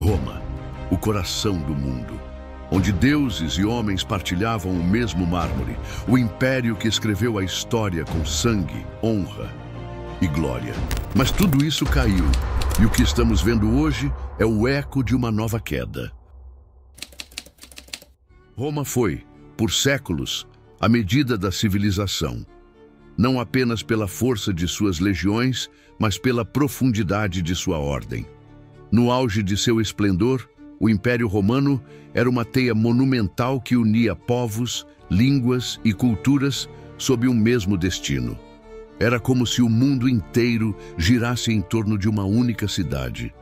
Roma, o coração do mundo, onde deuses e homens partilhavam o mesmo mármore, o império que escreveu a história com sangue, honra e glória. Mas tudo isso caiu, e o que estamos vendo hoje é o eco de uma nova queda. Roma foi, por séculos, a medida da civilização, não apenas pela força de suas legiões, mas pela profundidade de sua ordem. No auge de seu esplendor, o Império Romano era uma teia monumental que unia povos, línguas e culturas sob um mesmo destino. Era como se o mundo inteiro girasse em torno de uma única cidade.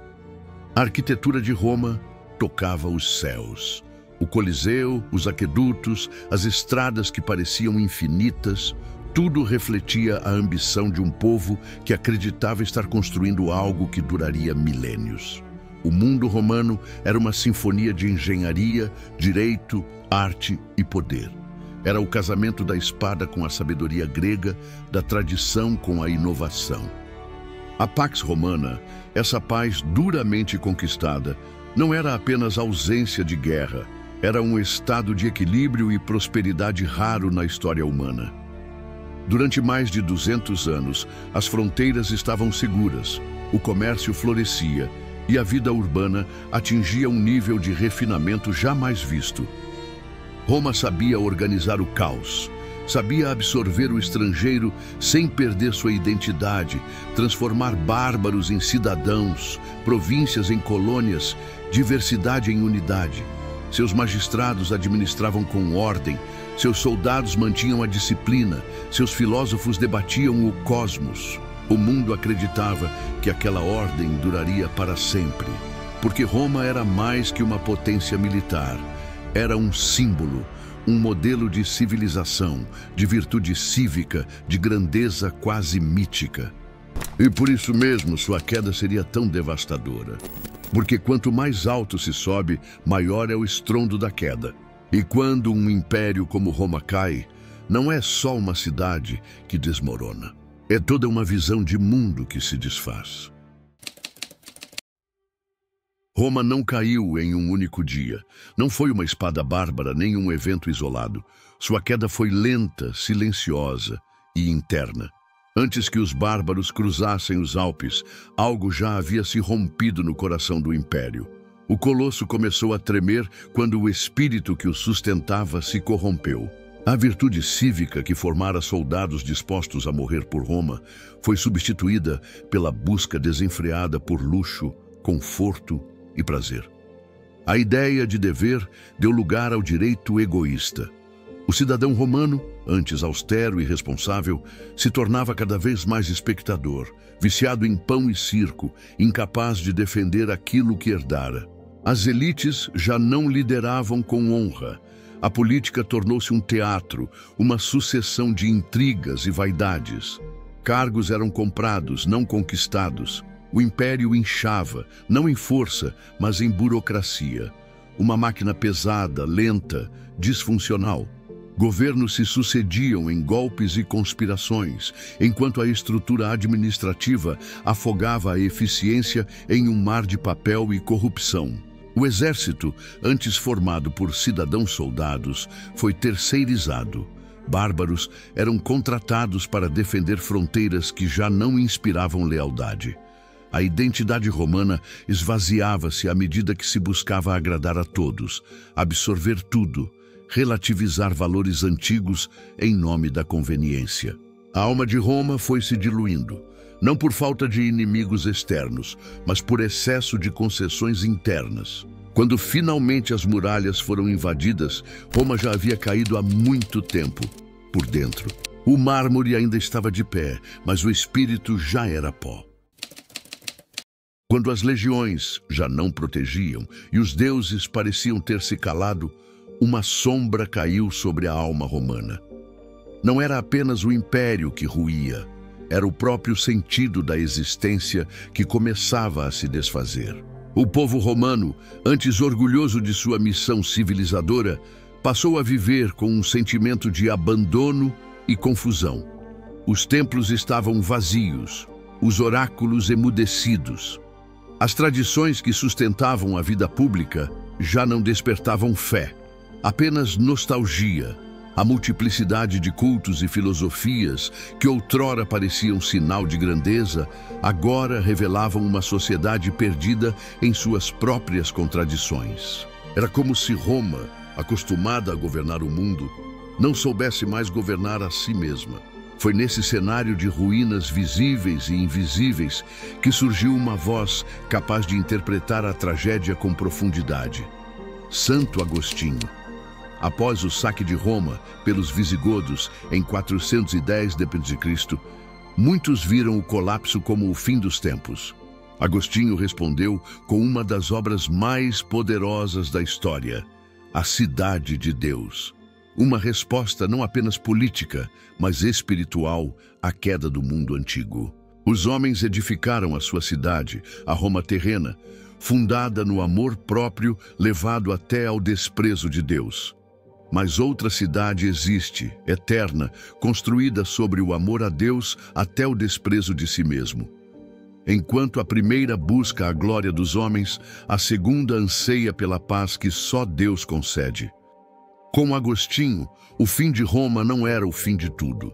A arquitetura de Roma tocava os céus. O Coliseu, os aquedutos, as estradas que pareciam infinitas, tudo refletia a ambição de um povo que acreditava estar construindo algo que duraria milênios. O mundo romano era uma sinfonia de engenharia, direito, arte e poder. Era o casamento da espada com a sabedoria grega, da tradição com a inovação. A Pax Romana, essa paz duramente conquistada, não era apenas ausência de guerra, era um estado de equilíbrio e prosperidade raro na história humana. Durante mais de 200 anos, as fronteiras estavam seguras, o comércio florescia e a vida urbana atingia um nível de refinamento jamais visto. Roma sabia organizar o caos, sabia absorver o estrangeiro sem perder sua identidade, transformar bárbaros em cidadãos, províncias em colônias, diversidade em unidade. Seus magistrados administravam com ordem, seus soldados mantinham a disciplina, seus filósofos debatiam o cosmos. O mundo acreditava que aquela ordem duraria para sempre, porque Roma era mais que uma potência militar. Era um símbolo, um modelo de civilização, de virtude cívica, de grandeza quase mítica. E por isso mesmo sua queda seria tão devastadora. Porque quanto mais alto se sobe, maior é o estrondo da queda. E quando um império como Roma cai, não é só uma cidade que desmorona. É toda uma visão de mundo que se desfaz. Roma não caiu em um único dia. Não foi uma espada bárbara nem um evento isolado. Sua queda foi lenta, silenciosa e interna. Antes que os bárbaros cruzassem os Alpes, algo já havia se rompido no coração do império. O colosso começou a tremer quando o espírito que o sustentava se corrompeu. A virtude cívica que formara soldados dispostos a morrer por Roma foi substituída pela busca desenfreada por luxo, conforto e prazer. A ideia de dever deu lugar ao direito egoísta. O cidadão romano, antes austero e responsável, se tornava cada vez mais espectador, viciado em pão e circo, incapaz de defender aquilo que herdara. As elites já não lideravam com honra. A política tornou-se um teatro, uma sucessão de intrigas e vaidades. Cargos eram comprados, não conquistados. O império inchava, não em força, mas em burocracia. Uma máquina pesada, lenta, disfuncional. Governos se sucediam em golpes e conspirações, enquanto a estrutura administrativa afogava a eficiência em um mar de papel e corrupção. O exército, antes formado por cidadãos-soldados, foi terceirizado. Bárbaros eram contratados para defender fronteiras que já não inspiravam lealdade. A identidade romana esvaziava-se à medida que se buscava agradar a todos, absorver tudo, relativizar valores antigos em nome da conveniência. A alma de Roma foi se diluindo, não por falta de inimigos externos, mas por excesso de concessões internas. Quando finalmente as muralhas foram invadidas, Roma já havia caído há muito tempo por dentro. O mármore ainda estava de pé, mas o espírito já era pó. Quando as legiões já não protegiam e os deuses pareciam ter se calado, uma sombra caiu sobre a alma romana. Não era apenas o império que ruía, era o próprio sentido da existência que começava a se desfazer. O povo romano, antes orgulhoso de sua missão civilizadora, passou a viver com um sentimento de abandono e confusão. Os templos estavam vazios, os oráculos emudecidos. As tradições que sustentavam a vida pública já não despertavam fé, apenas nostalgia. A multiplicidade de cultos e filosofias que outrora pareciam sinal de grandeza, agora revelavam uma sociedade perdida em suas próprias contradições. Era como se Roma, acostumada a governar o mundo, não soubesse mais governar a si mesma. Foi nesse cenário de ruínas visíveis e invisíveis que surgiu uma voz capaz de interpretar a tragédia com profundidade. Santo Agostinho. Após o saque de Roma pelos visigodos em 410 d.C., muitos viram o colapso como o fim dos tempos. Agostinho respondeu com uma das obras mais poderosas da história, A Cidade de Deus. Uma resposta não apenas política, mas espiritual à queda do mundo antigo. Os homens edificaram a sua cidade, a Roma terrena, fundada no amor próprio, levado até ao desprezo de Deus. Mas outra cidade existe, eterna, construída sobre o amor a Deus até o desprezo de si mesmo. Enquanto a primeira busca a glória dos homens, a segunda anseia pela paz que só Deus concede. Com Agostinho, o fim de Roma não era o fim de tudo.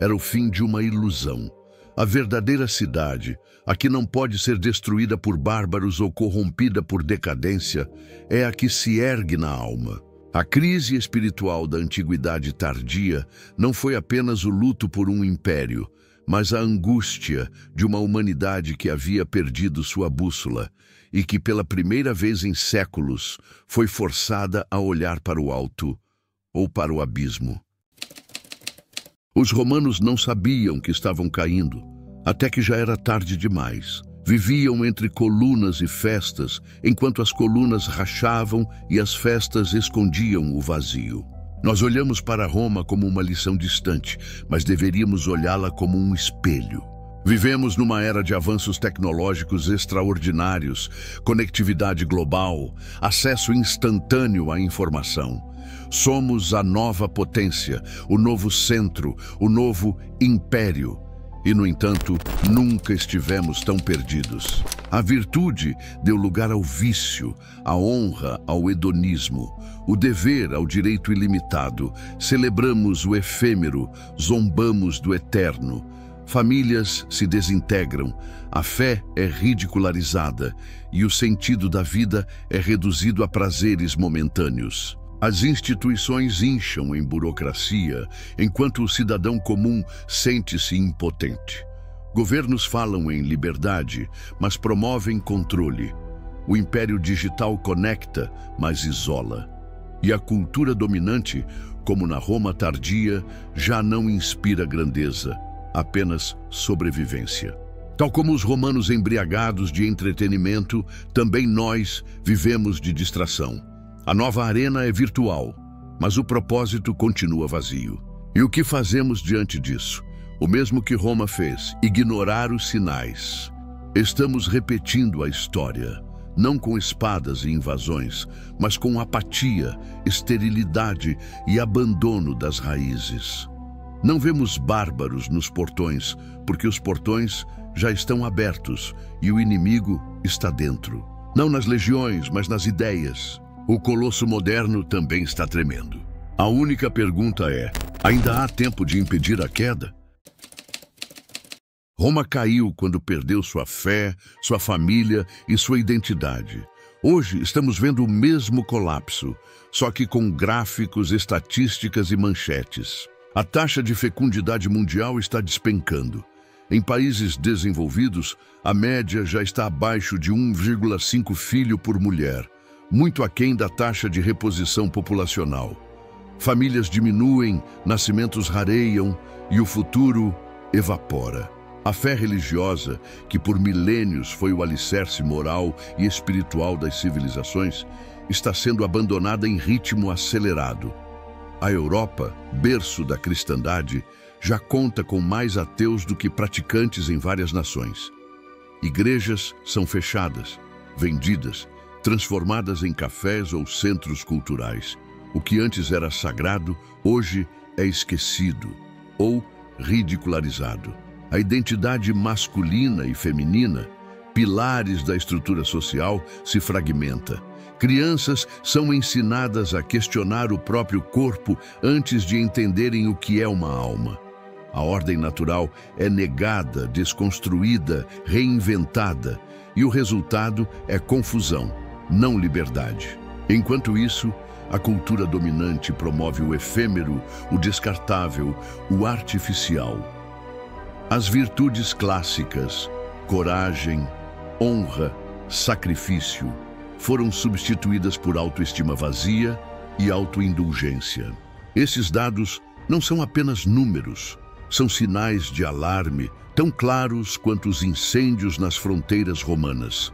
Era o fim de uma ilusão. A verdadeira cidade, a que não pode ser destruída por bárbaros ou corrompida por decadência, é a que se ergue na alma. A crise espiritual da antiguidade tardia não foi apenas o luto por um império, mas a angústia de uma humanidade que havia perdido sua bússola e que, pela primeira vez em séculos, foi forçada a olhar para o alto ou para o abismo. Os romanos não sabiam que estavam caindo, até que já era tarde demais. Viviam entre colunas e festas, enquanto as colunas rachavam e as festas escondiam o vazio. Nós olhamos para Roma como uma lição distante, mas deveríamos olhá-la como um espelho. Vivemos numa era de avanços tecnológicos extraordinários, conectividade global, acesso instantâneo à informação. Somos a nova potência, o novo centro, o novo império. E, no entanto, nunca estivemos tão perdidos. A virtude deu lugar ao vício, a honra ao hedonismo, o dever ao direito ilimitado. Celebramos o efêmero, zombamos do eterno. Famílias se desintegram, a fé é ridicularizada e o sentido da vida é reduzido a prazeres momentâneos. As instituições incham em burocracia, enquanto o cidadão comum sente-se impotente. Governos falam em liberdade, mas promovem controle. O império digital conecta, mas isola. E a cultura dominante, como na Roma tardia, já não inspira grandeza, apenas sobrevivência. Tal como os romanos embriagados de entretenimento, também nós vivemos de distração. A nova arena é virtual, mas o propósito continua vazio. E o que fazemos diante disso? O mesmo que Roma fez, ignorar os sinais. Estamos repetindo a história, não com espadas e invasões, mas com apatia, esterilidade e abandono das raízes. Não vemos bárbaros nos portões, porque os portões já estão abertos e o inimigo está dentro. Não nas legiões, mas nas ideias. O colosso moderno também está tremendo. A única pergunta é: ainda há tempo de impedir a queda? Roma caiu quando perdeu sua fé, sua família e sua identidade. Hoje estamos vendo o mesmo colapso, só que com gráficos, estatísticas e manchetes. A taxa de fecundidade mundial está despencando. Em países desenvolvidos, a média já está abaixo de 1,5 filho por mulher, muito aquém da taxa de reposição populacional. Famílias diminuem, nascimentos rareiam e o futuro evapora. A fé religiosa, que por milênios foi o alicerce moral e espiritual das civilizações, está sendo abandonada em ritmo acelerado. A Europa, berço da cristandade, já conta com mais ateus do que praticantes em várias nações. Igrejas são fechadas, vendidas, transformadas em cafés ou centros culturais. O que antes era sagrado, hoje é esquecido ou ridicularizado. A identidade masculina e feminina, pilares da estrutura social, se fragmenta. Crianças são ensinadas a questionar o próprio corpo antes de entenderem o que é uma alma. A ordem natural é negada, desconstruída, reinventada, e o resultado é confusão, não liberdade. Enquanto isso, a cultura dominante promove o efêmero, o descartável, o artificial. As virtudes clássicas, coragem, honra, sacrifício, foram substituídas por autoestima vazia e autoindulgência. Esses dados não são apenas números, são sinais de alarme tão claros quanto os incêndios nas fronteiras romanas.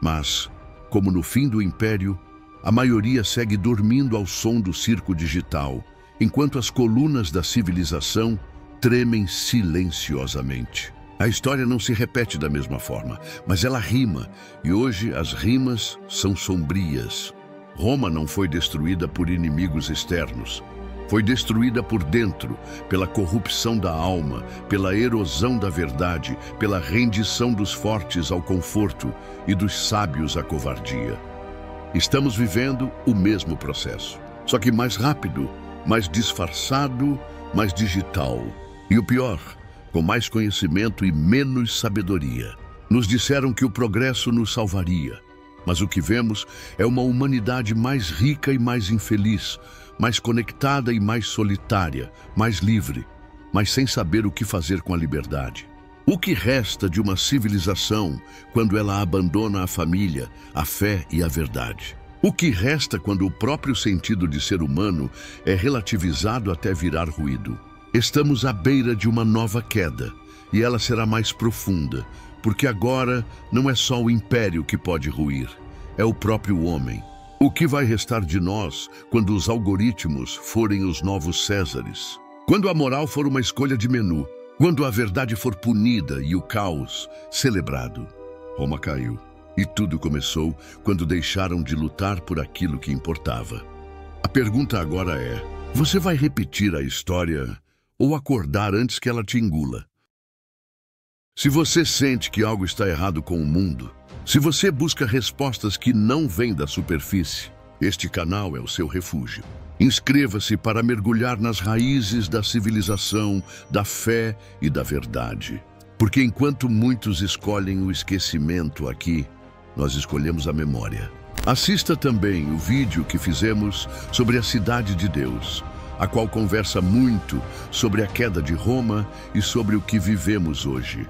Mas, como no fim do Império, a maioria segue dormindo ao som do circo digital, enquanto as colunas da civilização tremem silenciosamente. A história não se repete da mesma forma, mas ela rima, e hoje as rimas são sombrias. Roma não foi destruída por inimigos externos. Foi destruída por dentro, pela corrupção da alma, pela erosão da verdade, pela rendição dos fortes ao conforto e dos sábios à covardia. Estamos vivendo o mesmo processo, só que mais rápido, mais disfarçado, mais digital. E o pior, com mais conhecimento e menos sabedoria. Nos disseram que o progresso nos salvaria, mas o que vemos é uma humanidade mais rica e mais infeliz, mais conectada e mais solitária, mais livre, mas sem saber o que fazer com a liberdade. O que resta de uma civilização quando ela abandona a família, a fé e a verdade? O que resta quando o próprio sentido de ser humano é relativizado até virar ruído? Estamos à beira de uma nova queda, e ela será mais profunda, porque agora não é só o império que pode ruir, é o próprio homem. O que vai restar de nós quando os algoritmos forem os novos Césares? Quando a moral for uma escolha de menu, quando a verdade for punida e o caos celebrado? Roma caiu, e tudo começou quando deixaram de lutar por aquilo que importava. A pergunta agora é: você vai repetir a história ou acordar antes que ela te engula? Se você sente que algo está errado com o mundo, se você busca respostas que não vêm da superfície, este canal é o seu refúgio. Inscreva-se para mergulhar nas raízes da civilização, da fé e da verdade. Porque enquanto muitos escolhem o esquecimento aqui, nós escolhemos a memória. Assista também o vídeo que fizemos sobre a Cidade de Deus, a qual conversa muito sobre a queda de Roma e sobre o que vivemos hoje.